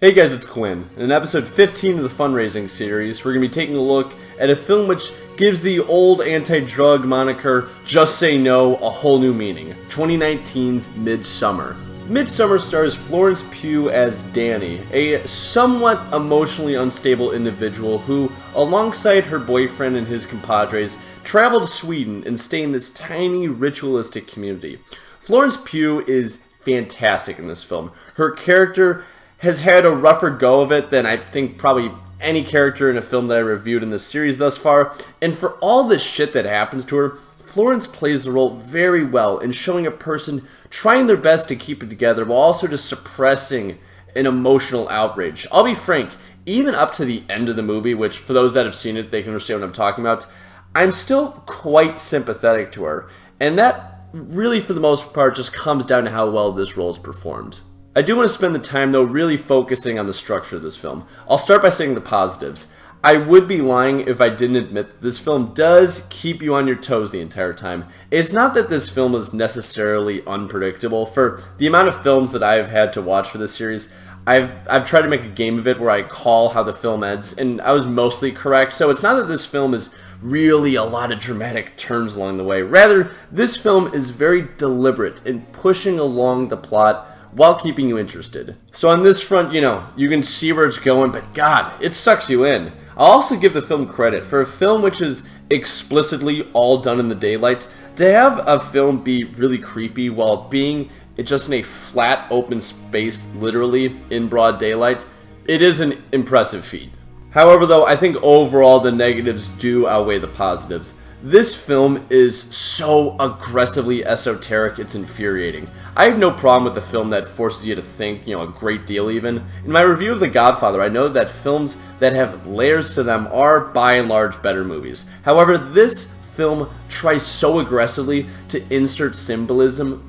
Hey guys, it's Quinn. In episode 15 of the Fundraising series, we're going to be taking a look at a film which gives the old anti-drug moniker, Just Say No, a whole new meaning. 2019's Midsommar. Midsommar stars Florence Pugh as Danny, a somewhat emotionally unstable individual who, alongside her boyfriend and his compadres, travel to Sweden and stay in this tiny ritualistic community. Florence Pugh is fantastic in this film. Her character has had a rougher go of it than I think probably any character in a film that I reviewed in this series thus far, and for all the shit that happens to her, Florence plays the role very well in showing a person trying their best to keep it together while also just suppressing an emotional outrage. I'll be frank, even up to the end of the movie, which for those that have seen it, they can understand what I'm talking about, I'm still quite sympathetic to her, and that really for the most part just comes down to how well this role is performed. I do want to spend the time, though, really focusing on the structure of this film. I'll start by saying the positives. I would be lying if I didn't admit that this film does keep you on your toes the entire time. It's not that this film is necessarily unpredictable. For the amount of films that I've had to watch for this series, I've tried to make a game of it where I call how the film ends, and I was mostly correct. So it's not that this film is really a lot of dramatic turns along the way. Rather, this film is very deliberate in pushing along the plot while keeping you interested. So on this front, you can see where it's going, but God, it sucks you in. I'll also give the film credit for a film which is explicitly all done in the daylight. To have a film be really creepy while being just in a flat open space, literally in broad daylight, it is an impressive feat. However, though, I think overall the negatives do outweigh the positives. This film is so aggressively esoteric, it's infuriating. I have no problem with a film that forces you to think, a great deal even. In my review of The Godfather, I know that films that have layers to them are, by and large, better movies. However, this film tries so aggressively to insert symbolism,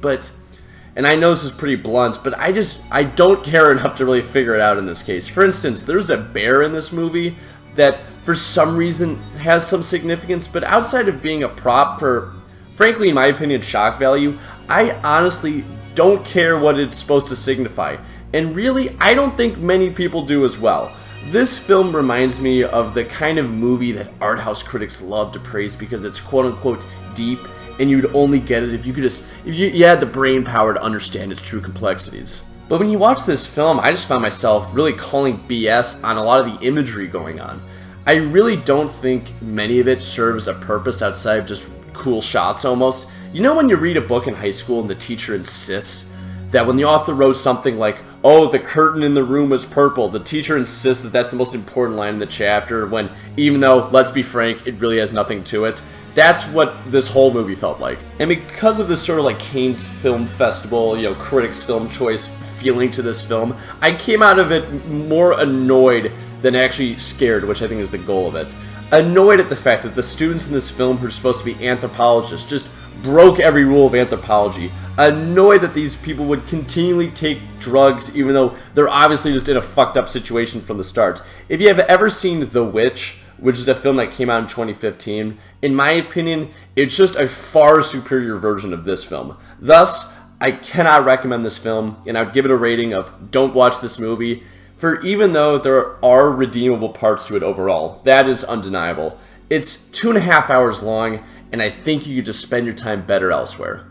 and I know this is pretty blunt, but I don't care enough to really figure it out in this case. For instance, there's a bear in this movie that for some reason has some significance, but outside of being a prop for, frankly, in my opinion, shock value, I honestly don't care what it's supposed to signify. And really, I don't think many people do as well. This film reminds me of the kind of movie that art house critics love to praise because it's quote-unquote deep, and you'd only get it if you had the brain power to understand its true complexities. But when you watch this film, I just found myself really calling BS on a lot of the imagery going on. I really don't think many of it serves a purpose outside of just cool shots almost. You know when you read a book in high school and the teacher insists that when the author wrote something like, oh, the curtain in the room was purple, the teacher insists that that's the most important line in the chapter when, even though, let's be frank, it really has nothing to it. That's what this whole movie felt like. And because of this sort of like Cannes Film Festival, Critics' Film Choice feeling to this film, I came out of it more annoyed than actually scared, which I think is the goal of it. Annoyed at the fact that the students in this film who are supposed to be anthropologists just broke every rule of anthropology. Annoyed that these people would continually take drugs even though they're obviously just in a fucked up situation from the start. If you have ever seen The Witch, which is a film that came out in 2015, in my opinion, it's just a far superior version of this film. Thus, I cannot recommend this film, and I would give it a rating of don't watch this movie, for even though there are redeemable parts to it overall, that is undeniable. It's 2.5 hours long, and I think you could just spend your time better elsewhere.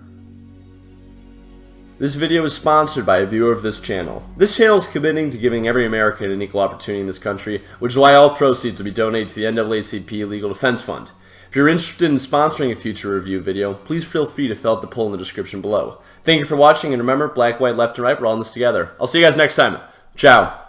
This video is sponsored by a viewer of this channel. This channel is committing to giving every American an equal opportunity in this country, which is why all proceeds will be donated to the NAACP Legal Defense Fund. If you're interested in sponsoring a future review video, please feel free to fill out the poll in the description below. Thank you for watching, and remember, black, white, left, and right, we're all in this together. I'll see you guys next time. Ciao.